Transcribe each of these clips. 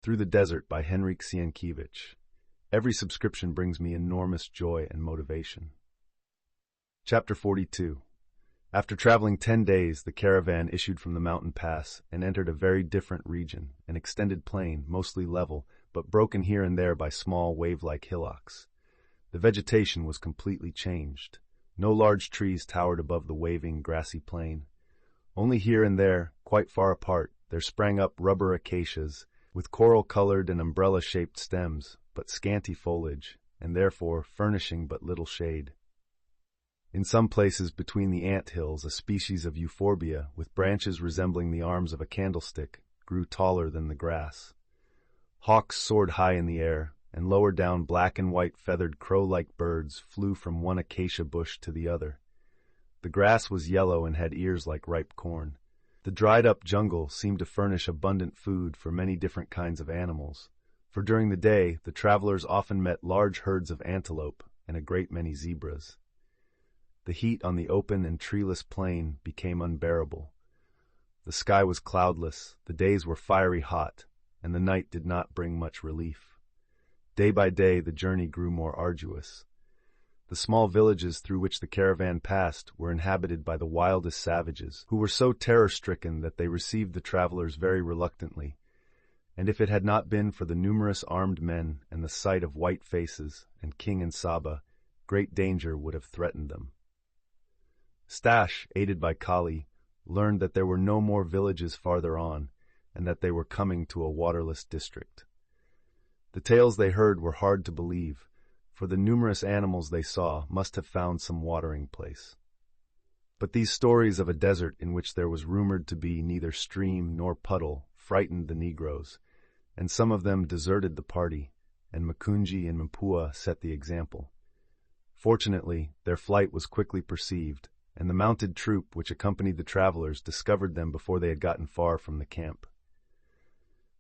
Through the Desert by Henryk Sienkiewicz. Every subscription brings me enormous joy and motivation. Chapter 42. After traveling 10 days, the caravan issued from the mountain pass and entered a very different region, an extended plain, mostly level, but broken here and there by small wave-like hillocks. The vegetation was completely changed. No large trees towered above the waving, grassy plain. Only here and there, quite far apart, there sprang up rubber acacias, with coral-colored and umbrella-shaped stems, but scanty foliage, and therefore furnishing but little shade. In some places between the ant-hills, a species of euphorbia, with branches resembling the arms of a candlestick, grew taller than the grass. Hawks soared high in the air, and lower down black and white feathered crow-like birds flew from one acacia bush to the other. The grass was yellow and had ears like ripe corn. The dried-up jungle seemed to furnish abundant food for many different kinds of animals, for during the day the travelers often met large herds of antelope and a great many zebras. The heat on the open and treeless plain became unbearable. The sky was cloudless, the days were fiery hot, and the night did not bring much relief. Day by day the journey grew more arduous. The small villages through which the caravan passed were inhabited by the wildest savages, who were so terror-stricken that they received the travelers very reluctantly, and if it had not been for the numerous armed men and the sight of white faces and King and Saba, great danger would have threatened them. Staś, aided by Kali, learned that there were no more villages farther on, and that they were coming to a waterless district. The tales they heard were hard to believe, for the numerous animals they saw must have found some watering place. But these stories of a desert in which there was rumored to be neither stream nor puddle frightened the Negroes, and some of them deserted the party, and Makunji and Mpua set the example. Fortunately, their flight was quickly perceived, and the mounted troop which accompanied the travelers discovered them before they had gotten far from the camp.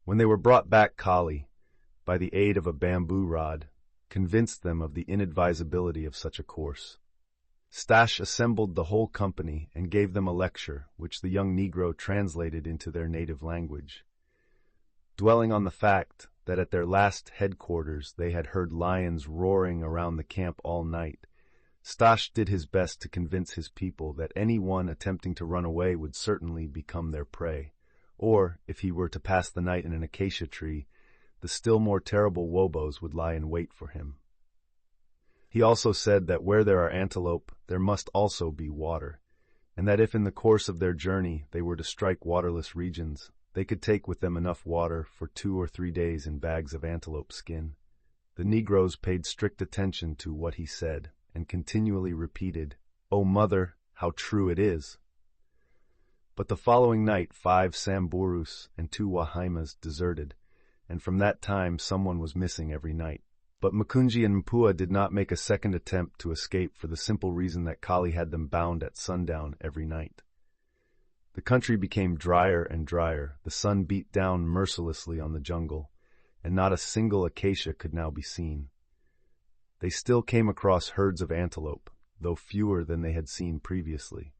When they were brought back, Kali, by the aid of a bamboo rod, convinced them of the inadvisability of such a course. Staś assembled the whole company and gave them a lecture, which the young Negro translated into their native language. Dwelling on the fact that at their last headquarters they had heard lions roaring around the camp all night, Staś did his best to convince his people that any one attempting to run away would certainly become their prey, or, if he were to pass the night in an acacia tree, the still more terrible wobos would lie in wait for him. He also said that where there are antelope, there must also be water, and that if in the course of their journey they were to strike waterless regions, they could take with them enough water for 2 or 3 days in bags of antelope skin. The Negroes paid strict attention to what he said, and continually repeated, "Oh, mother, how true it is!" But the following night 5 Samburus and 2 Wahaimas deserted, and from that time someone was missing every night. But Makunji and Mpua did not make a second attempt to escape for the simple reason that Kali had them bound at sundown every night. The country became drier and drier, the sun beat down mercilessly on the jungle, and not a single acacia could now be seen. They still came across herds of antelope, though fewer than they had seen previously.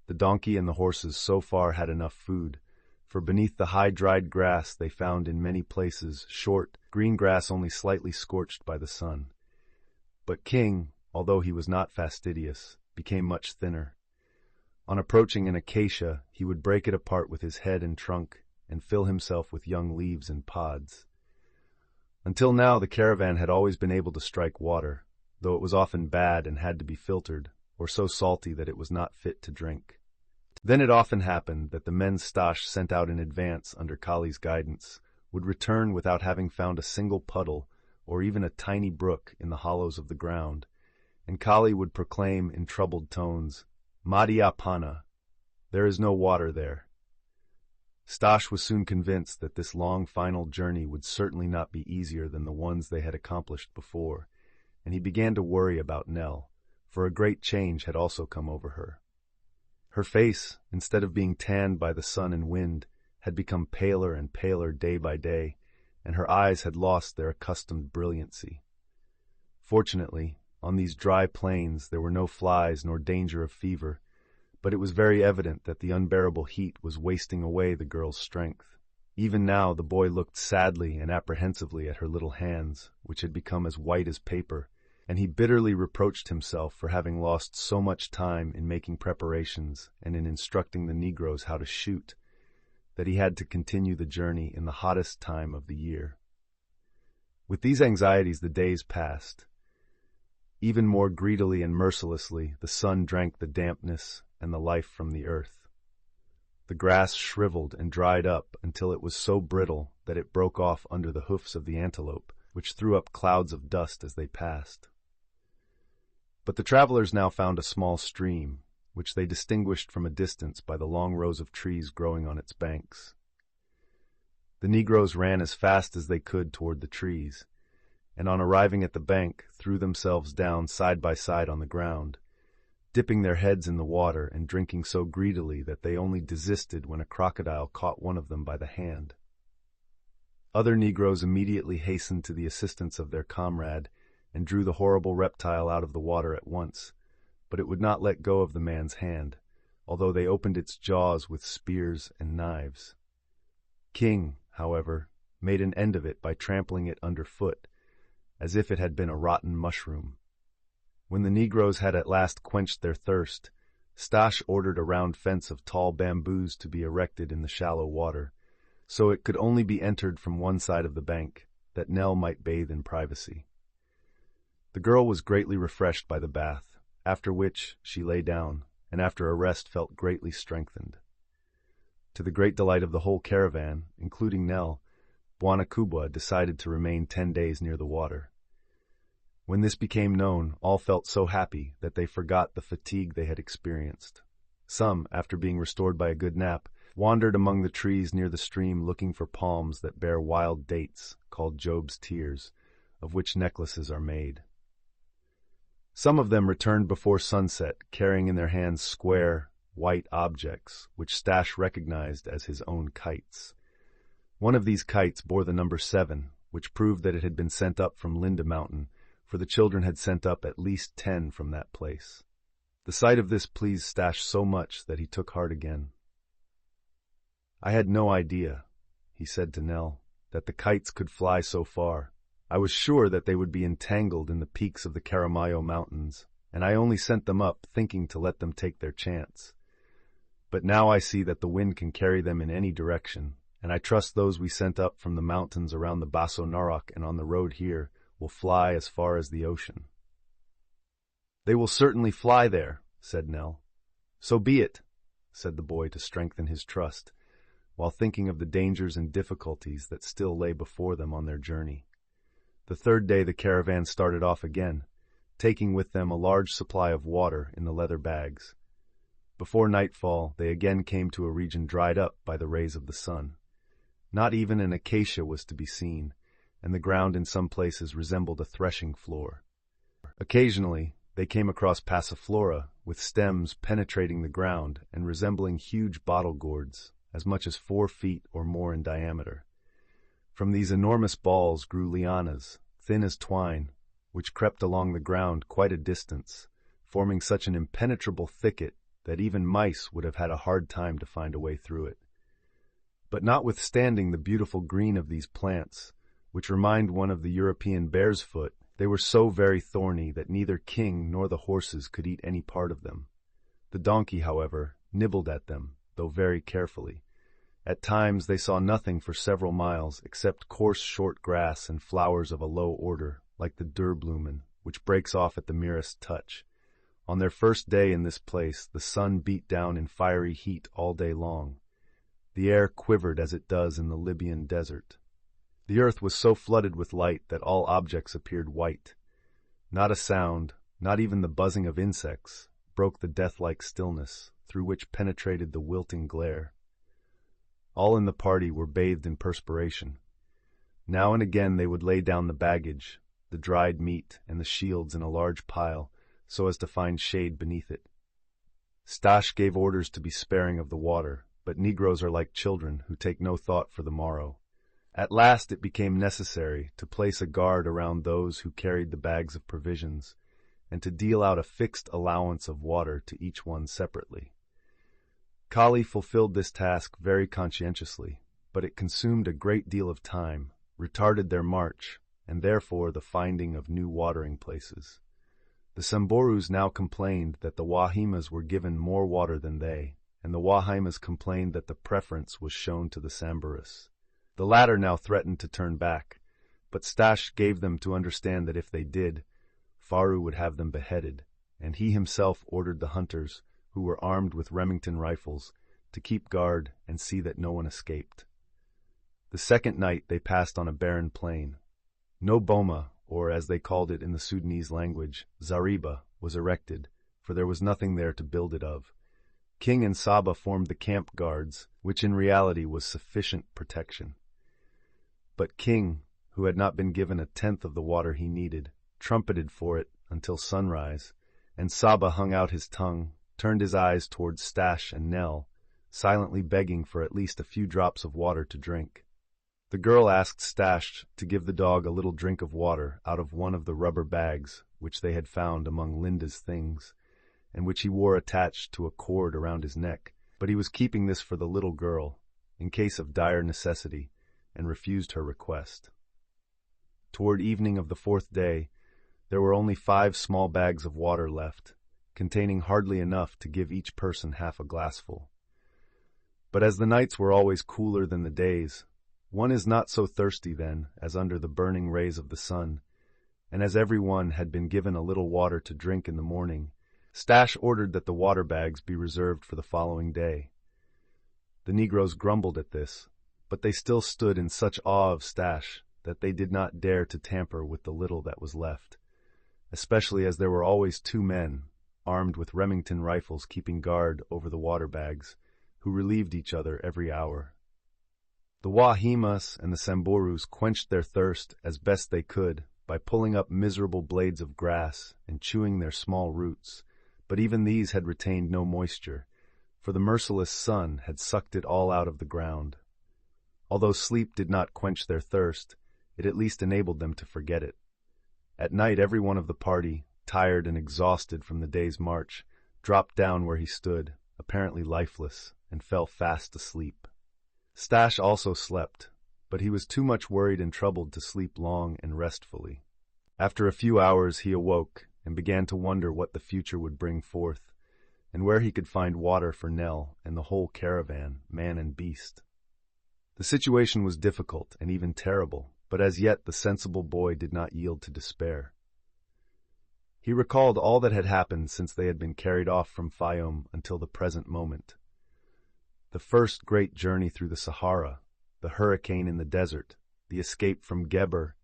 The donkey and the horses so far had enough food, for beneath the high dried grass they found in many places short, green grass only slightly scorched by the sun. But King, although he was not fastidious, became much thinner. On approaching an acacia, he would break it apart with his head and trunk and fill himself with young leaves and pods. Until now the caravan had always been able to strike water, though it was often bad and had to be filtered, or so salty that it was not fit to drink. Then it often happened that the men Staś sent out in advance under Kali's guidance would return without having found a single puddle or even a tiny brook in the hollows of the ground, and Kali would proclaim in troubled tones, "Madia pana," there is no water there. Staś was soon convinced that this long final journey would certainly not be easier than the ones they had accomplished before, and he began to worry about Nell, for a great change had also come over her. Her face, instead of being tanned by the sun and wind, had become paler and paler day by day, and her eyes had lost their accustomed brilliancy. Fortunately, on these dry plains there were no flies nor danger of fever, but it was very evident that the unbearable heat was wasting away the girl's strength. Even now the boy looked sadly and apprehensively at her little hands, which had become as white as paper, and he bitterly reproached himself for having lost so much time in making preparations and in instructing the Negroes how to shoot, that he had to continue the journey in the hottest time of the year. With these anxieties the days passed. Even more greedily and mercilessly the sun drank the dampness and the life from the earth. The grass shriveled and dried up until it was so brittle that it broke off under the hoofs of the antelope, which threw up clouds of dust as they passed. But the travelers now found a small stream, which they distinguished from a distance by the long rows of trees growing on its banks. The Negroes ran as fast as they could toward the trees, and on arriving at the bank threw themselves down side by side on the ground, dipping their heads in the water and drinking so greedily that they only desisted when a crocodile caught one of them by the hand. Other Negroes immediately hastened to the assistance of their comrade and drew the horrible reptile out of the water at once, but it would not let go of the man's hand, although they opened its jaws with spears and knives. King, however, made an end of it by trampling it underfoot, as if it had been a rotten mushroom. When the Negroes had at last quenched their thirst, Staś ordered a round fence of tall bamboos to be erected in the shallow water, so it could only be entered from one side of the bank, that Nell might bathe in privacy. The girl was greatly refreshed by the bath, after which she lay down, and after a rest felt greatly strengthened. To the great delight of the whole caravan, including Nell, Bwana Kubwa decided to remain 10 days near the water. When this became known, all felt so happy that they forgot the fatigue they had experienced. Some, after being restored by a good nap, wandered among the trees near the stream looking for palms that bear wild dates, called Job's tears, of which necklaces are made. Some of them returned before sunset, carrying in their hands square, white objects, which Staś recognized as his own kites. One of these kites bore the number 7, which proved that it had been sent up from Linda Mountain, for the children had sent up at least 10 from that place. The sight of this pleased Staś so much that he took heart again. "I had no idea," he said to Nell, "that the kites could fly so far. I was sure that they would be entangled in the peaks of the Caramayo Mountains, and I only sent them up thinking to let them take their chance. But now I see that the wind can carry them in any direction, and I trust those we sent up from the mountains around the Basso Narok and on the road here will fly as far as the ocean." "They will certainly fly there," said Nell. "So be it," said the boy to strengthen his trust, while thinking of the dangers and difficulties that still lay before them on their journey. The third day the caravan started off again, taking with them a large supply of water in the leather bags. Before nightfall, they again came to a region dried up by the rays of the sun. Not even an acacia was to be seen, and the ground in some places resembled a threshing floor. Occasionally, they came across passiflora, with stems penetrating the ground and resembling huge bottle gourds, as much as 4 feet or more in diameter. From these enormous balls grew lianas, thin as twine, which crept along the ground quite a distance, forming such an impenetrable thicket that even mice would have had a hard time to find a way through it. But notwithstanding the beautiful green of these plants, which remind one of the European bear's foot, they were so very thorny that neither King nor the horses could eat any part of them. The donkey, however, nibbled at them, though very carefully. At times they saw nothing for several miles except coarse short grass and flowers of a low order, like the durblumen, which breaks off at the merest touch. On their first day in this place, the sun beat down in fiery heat all day long. The air quivered as it does in the Libyan desert. The earth was so flooded with light that all objects appeared white. Not a sound, not even the buzzing of insects, broke the death-like stillness through which penetrated the wilting glare. All in the party were bathed in perspiration. Now and again they would lay down the baggage, the dried meat, and the shields in a large pile, so as to find shade beneath it. Staś gave orders to be sparing of the water, but Negroes are like children who take no thought for the morrow. At last it became necessary to place a guard around those who carried the bags of provisions, and to deal out a fixed allowance of water to each one separately. Kali fulfilled this task very conscientiously, but it consumed a great deal of time, retarded their march, and therefore the finding of new watering places. The Samborus now complained that the Wahimas were given more water than they, and the Wahimas complained that the preference was shown to the Samburus. The latter now threatened to turn back, but Staś gave them to understand that if they did, Faru would have them beheaded, and he himself ordered the hunters, who were armed with Remington rifles, to keep guard and see that no one escaped. The second night they passed on a barren plain. No boma, or as they called it in the Sudanese language, zariba, was erected, for there was nothing there to build it of. King and Saba formed the camp guards, which in reality was sufficient protection. But King, who had not been given a tenth of the water he needed, trumpeted for it until sunrise, and Saba hung out his tongue, turned his eyes towards Staś and Nell, silently begging for at least a few drops of water to drink. The girl asked Staś to give the dog a little drink of water out of one of the rubber bags which they had found among Linda's things, and which he wore attached to a cord around his neck, but he was keeping this for the little girl, in case of dire necessity, and refused her request. Toward evening of the fourth day, there were only 5 small bags of water left, containing hardly enough to give each person half a glassful. But as the nights were always cooler than the days, one is not so thirsty then as under the burning rays of the sun, and as every one had been given a little water to drink in the morning, Staś ordered that the water bags be reserved for the following day. The Negroes grumbled at this, but they still stood in such awe of Staś that they did not dare to tamper with the little that was left, especially as there were always 2 men, armed with Remington rifles keeping guard over the water bags, who relieved each other every hour. The Wahimas and the Samborus quenched their thirst as best they could by pulling up miserable blades of grass and chewing their small roots, but even these had retained no moisture, for the merciless sun had sucked it all out of the ground. Although sleep did not quench their thirst, it at least enabled them to forget it. At night every one of the party, tired and exhausted from the day's march, dropped down where he stood, apparently lifeless, and fell fast asleep. Staś also slept, but he was too much worried and troubled to sleep long and restfully. After a few hours he awoke and began to wonder what the future would bring forth, and where he could find water for Nell and the whole caravan, man and beast. The situation was difficult and even terrible, but as yet the sensible boy did not yield to despair. He recalled all that had happened since they had been carried off from Fayum until the present moment. The first great journey through the Sahara, the hurricane in the desert, the escape from Geber,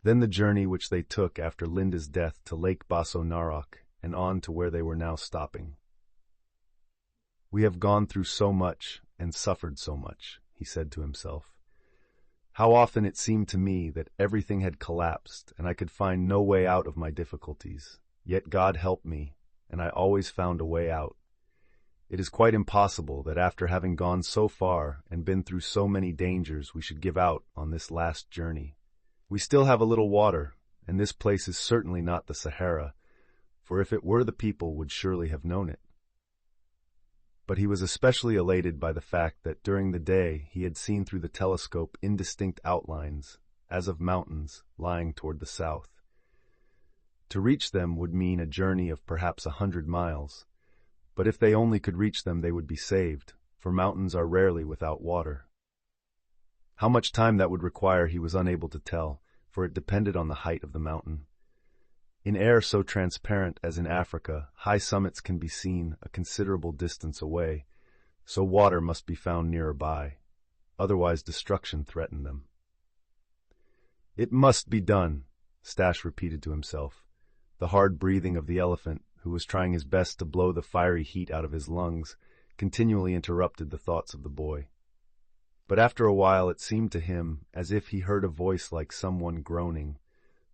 then the journey which they took after Linda's death to Lake Basso Narok and on to where they were now stopping. "We have gone through so much and suffered so much," he said to himself. "How often it seemed to me that everything had collapsed and I could find no way out of my difficulties, yet God helped me, and I always found a way out. It is quite impossible that after having gone so far and been through so many dangers we should give out on this last journey. We still have a little water, and this place is certainly not the Sahara, for if it were the people would surely have known it." But he was especially elated by the fact that during the day he had seen through the telescope indistinct outlines, as of mountains, lying toward the south. To reach them would mean a journey of perhaps 100 miles, but if they only could reach them they would be saved, for mountains are rarely without water. How much time that would require he was unable to tell, for it depended on the height of the mountain. In air so transparent as in Africa, high summits can be seen a considerable distance away, so water must be found nearer by. Otherwise destruction threatened them. "It must be done," Staś repeated to himself. The hard breathing of the elephant, who was trying his best to blow the fiery heat out of his lungs, continually interrupted the thoughts of the boy. But after a while it seemed to him as if he heard a voice like someone groaning,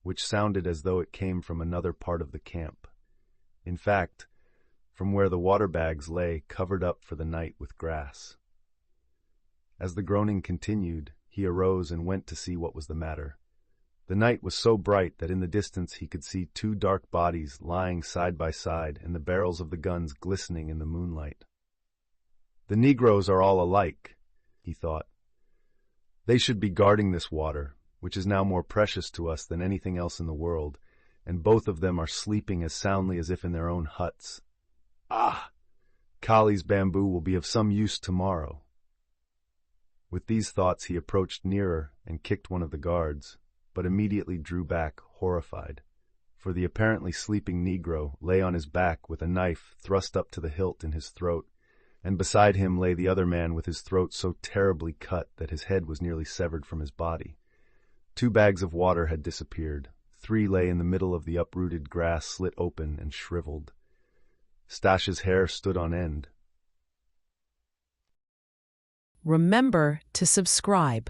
which sounded as though it came from another part of the camp. In fact, from where the water bags lay covered up for the night with grass. As the groaning continued, he arose and went to see what was the matter. The night was so bright that in the distance he could see 2 dark bodies lying side by side and the barrels of the guns glistening in the moonlight. "The Negroes are all alike," he thought. They should be guarding this water, which is now more precious to us than anything else in the world, and both of them are sleeping as soundly as if in their own huts. Ah! Kali's bamboo will be of some use tomorrow. With these thoughts he approached nearer and kicked one of the guards, but immediately drew back, horrified, for the apparently sleeping Negro lay on his back with a knife thrust up to the hilt in his throat, and beside him lay the other man with his throat so terribly cut that his head was nearly severed from his body. 2 bags of water had disappeared. 3 lay in the middle of the uprooted grass, slit open and shriveled. Staś's hair stood on end. Remember to subscribe.